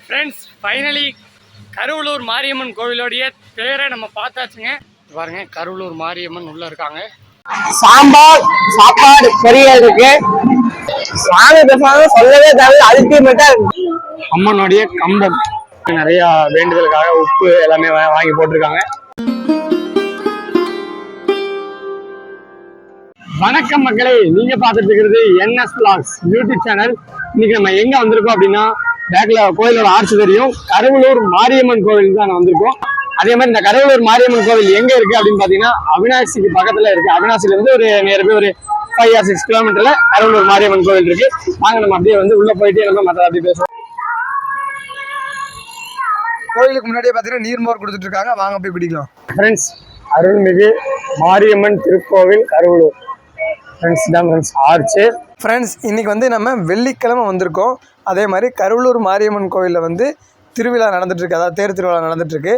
Friends finally Karuvalur Mariamman கோவிலோடைய பேரை நம்ம பார்த்தாச்சுங்க. பாருங்க, கருவலூர் மாரியம்மன் உள்ள இருக்காங்க. சாம்பார் சாப்பாடு பொரியல் இருக்கு. சாமி பிரசாதம் சொல்லவே தேவை, அல்டிமேட்டா இருக்கு. அம்மனுடைய கம்பம் நிறைய வேண்டுதலுக்காக உப்பு எல்லாமே வாங்கி போட்டிருக்காங்க. வணக்கம் மக்களே, நீங்க பார்த்துட்டு இருக்கிறது என்எஸ் vlogs யூடியூப் சேனல். இன்னைக்கு நம்ம எங்க வந்திருக்கோம் அப்படின்னா, பேக்ல கோயிலோட ஆர்ச்சி தெரியும், கருவலூர் மாரியம்மன் கோவில் தான் வந்திருக்கோம். அதே மாதிரி இந்த கருவலூர் மாரியம்மன் கோவில் எங்க இருக்கு அப்படின்னு பாத்தீங்கன்னா, அவினாசிக்கு பக்கத்துல இருக்கு. அவினாசில இருந்து ஒரு நியர்பை ஒரு 5 or 6 கிலோமீட்டர்ல கருவலூர் மாரியம்மன் கோவில் இருக்கு. வாங்க நம்ம அப்படியே உள்ள போயிட்டு நம்ம மற்ற அப்படி பேசுவோம். கோயிலுக்கு முன்னாடியே பாத்தீங்கன்னா நீர்மோர் கொடுத்துட்டு இருக்காங்க, வாங்க போய் குடிக்கலாம். ஃப்ரெண்ட்ஸ், அருள்மிகு மாரியம்மன் திருக்கோவில் கருவலூர் ஆர்ச்சு. ஃப்ரெண்ட்ஸ், இன்னைக்கு நம்ம வெள்ளிக்கிழமை வந்திருக்கோம். அதே மாதிரி கருவலூர் மாரியம்மன் கோவிலில் திருவிழா நடந்துட்டுருக்கு, அதாவது தேர் திருவிழா நடந்துட்டுருக்கு.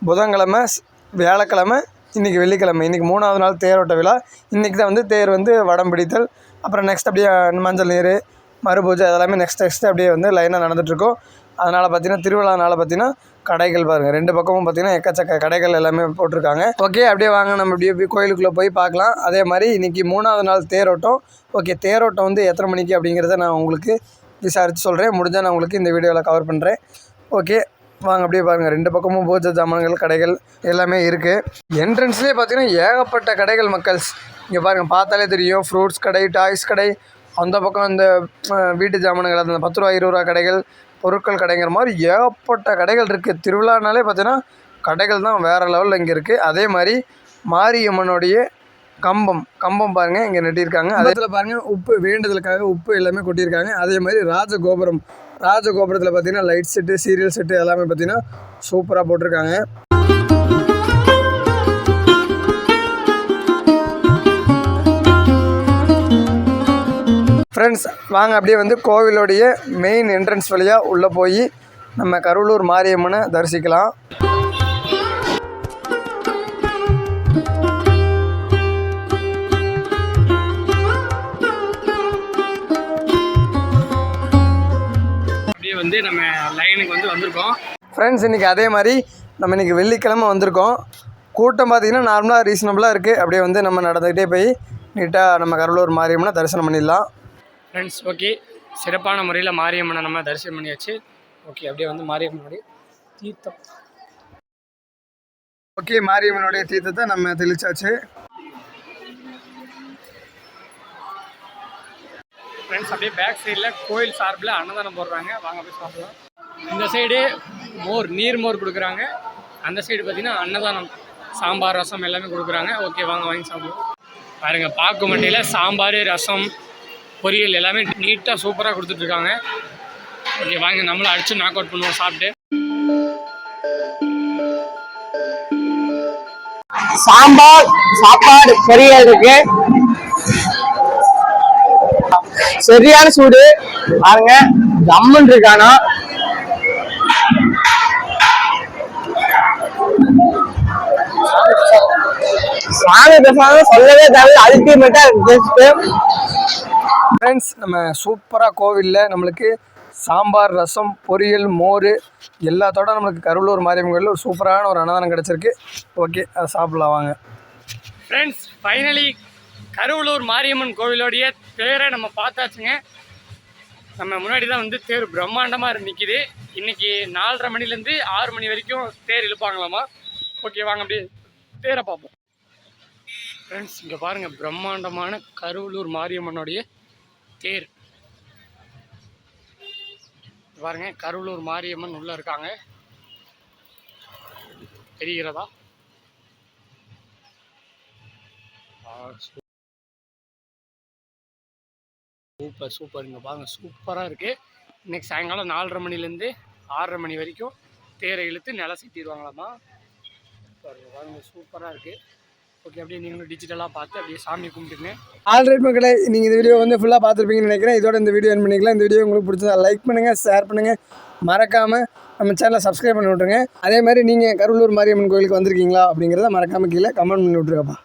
புதன்கிழமை, வியாழக்கிழமை, இன்றைக்கி வெள்ளிக்கிழமை. இன்றைக்கி 3வது நாள் தேரோட்ட விழா. இன்றைக்கி தான் தேர் வடம் பிடித்தல், அப்புறம் நெக்ஸ்ட் அப்படியே மஞ்சள் நீர், மறுபூஜை அதெல்லாமே நெக்ஸ்ட் அப்படியே லைனாக நடந்துகிட்ருக்கோம். அதனால் பார்த்திங்கன்னா திருவிழானால் பார்த்திங்கன்னா கடைகள் பாருங்கள், 2 பக்கமும் பார்த்திங்கன்னா எக்கச்சக்க கடைகள் எல்லாமே போட்டிருக்காங்க. ஓகே, அப்படியே வாங்க நம்ம அப்படியே கோயிலுக்குள்ளே போய் பார்க்கலாம். அதே மாதிரி இன்றைக்கி 3வது நாள் தேரோட்டம். ஓகே, தேரோட்டம் எத்தனை மணிக்கு அப்படிங்கிறத நான் உங்களுக்கு விசாரித்து சொல்கிறேன். முடிஞ்சால் நான் உங்களுக்கு இந்த வீடியோவில் கவர் பண்ணுறேன். ஓகே, வாங்க அப்படியே பாருங்கள். 2 பக்கமும் பூஜை ஜாமான்கள் கடைகள் எல்லாமே இருக்குது. என்ட்ரன்ஸ்லேயே பார்த்திங்கன்னா ஏகப்பட்ட கடைகள் மக்கள்ஸ். இங்கே பாருங்கள், பார்த்தாலே தெரியும். ஃப்ரூட்ஸ் கடை, டாய்ஸ் கடை, அந்த பக்கம் இந்த வீட்டு ஜாமான்கள், அந்த 10 ரூபா 20 ரூபா கடைகள், பொருட்கள் கடைங்கிற மாதிரி ஏகப்பட்ட கடைகள் இருக்குது. திருவிழானாலே பார்த்தீங்கன்னா கடைகள் தான் வேறு லெவலில் இங்கே இருக்குது. அதே மாதிரி மாரியம்மனுடைய கம்பம் பாருங்கள் இங்கே நட்டியிருக்காங்க. அதே பாருங்கள் உப்பு வேண்டுதலுக்காக உப்பு எல்லாமே கொட்டியிருக்காங்க. அதே மாதிரி ராஜகோபுரத்தில் பார்த்திங்கன்னா லைட் செட்டு, சீரியல் செட்டு எல்லாமே பார்த்திங்கன்னா சூப்பராக போட்டிருக்காங்க. ஃப்ரெண்ட்ஸ், வாங்க அப்படியே கோவிலோடைய மெயின் என்ட்ரன்ஸ் வழியாக உள்ளே போய் நம்ம கருவலூர் மாரியம்மனை தரிசிக்கலாம். அப்படியே நம்ம லைனுக்கு வந்திருக்கோம். ஃப்ரெண்ட்ஸ், இன்றைக்கி அதே மாதிரி நம்ம இன்றைக்கி வெள்ளிக்கிழமை வந்திருக்கோம். கூட்டம் பார்த்திங்கன்னா நார்மலாக ரீசனபுளாக இருக்குது. அப்படியே நம்ம நடந்துக்கிட்டே போய் நீட்டாக நம்ம கருவலூர் மாரியம்மனை தரிசனம் பண்ணிடலாம். ஃப்ரெண்ட்ஸ், ஓகே, சிறப்பான முறையில் மாரியம்மனை நம்ம தரிசனம் பண்ணியாச்சு. ஓகே, அப்படியே மாரியம்மனுடைய தீர்த்தம். ஓகே, மாரியம்மனுடைய தீர்த்தத்தை நம்ம தெளிச்சாச்சு. ஃப்ரெண்ட்ஸ், அப்படியே பேக் சைடில் கோயில் சார்பில் அன்னதானம் போடுறாங்க. வாங்க போய் சாப்பிடலாம். இந்த சைடு நீர்மோர் கொடுக்குறாங்க. அந்த சைடு பார்த்திங்கன்னா அன்னதானம், சாம்பார், ரசம் எல்லாமே கொடுக்குறாங்க. ஓகே, வாங்கி சாப்பிடுவோம். பாருங்கள், பாக்கு மட்டையில் சாம்பார், ரசம், பொரியல் எல்லாமே நீட்டாக சூப்பராக கொடுத்துட்ருக்காங்க. ஓகே, வாங்க நம்மளும் அடித்து நாக் அவுட் பண்ணுவோம் சாப்பிட்டு. சாம்பார் சாப்பாடு பொரியல் இருக்கு. சரியான சூடு பாருங்க, ஜம்மன் இருக்கானா. சாமி பிரசாதம் சொல்லவே தேவை, அல்டிமேட்டா இருக்கு. ஃப்ரெண்ட்ஸ், நம்ம சூப்பராக கோவிலில் நம்மளுக்கு சாம்பார், ரசம், பொரியல், மோர் எல்லாத்தோட நம்மளுக்கு கருவலூர் மாரியம்மன் கோயிலில் ஒரு சூப்பரான ஒரு அன்னதானம் கிடச்சிருக்கு. ஓகே, அதை சாப்பிடலாம் வாங்க. ஃப்ரெண்ட்ஸ், ஃபைனலி கருவலூர் மாரியம்மன் கோவிலோடைய பேரை நம்ம பார்த்தாச்சுங்க. நம்ம முன்னாடி தான் தேர் பிரம்மாண்டமாக நிற்கிது. இன்றைக்கி 4:30 மணிலேருந்து 6 மணி வரைக்கும் தேர் இழுப்பாங்களாமா. ஓகே, வாங்க அப்படியே தேரை பார்ப்போம். ஃப்ரெண்ட்ஸ், இங்கே பாருங்கள், பிரம்மாண்டமான கருவலூர் மாரியம்மனுடைய தேர் பாருங்க. கருவலூர் மாரியம்மன் உள்ள இருக்காங்க, தெரிகிறதா? சூப்பர் இங்கே பாருங்க, சூப்பராக இருக்குது. இன்னைக்கு சாயங்காலம் 4:30 மணிலேருந்து 6:30 மணி வரைக்கும் தேரை இழுத்து நில சீட்டிடுவாங்களாமா. பாருங்க, சூப்பராக இருக்குது. ஓகே, அப்படியே நீங்களும் டிஜிட்டலாக பார்த்து அப்படியே சாமி கும்பிட்டுங்க. ஆல்ரைட் மக்களே, நீங்கள் இந்த வீடியோ ஃபுல்லாக பார்த்துருப்பீங்கன்னு நினைக்கிறேன். இதோட இந்த வீடியோ என் பண்ணிக்கலாம். இந்த வீடியோ உங்களுக்கு பிடிச்சதா லைக் பண்ணுங்கள், ஷேர் பண்ணுங்கள், மறக்காமல் நம்ம சேனலை சப்ஸ்கிரைப் பண்ணி விட்ருங்க. அதே மாதிரி நீங்கள் கருவலூர் மாரியம்மன் கோயிலுக்கு வந்திருக்கீங்களா அப்படிங்கிறத மறக்காமல் கீழே கமெண்ட் பண்ணி விட்ருங்கப்பா.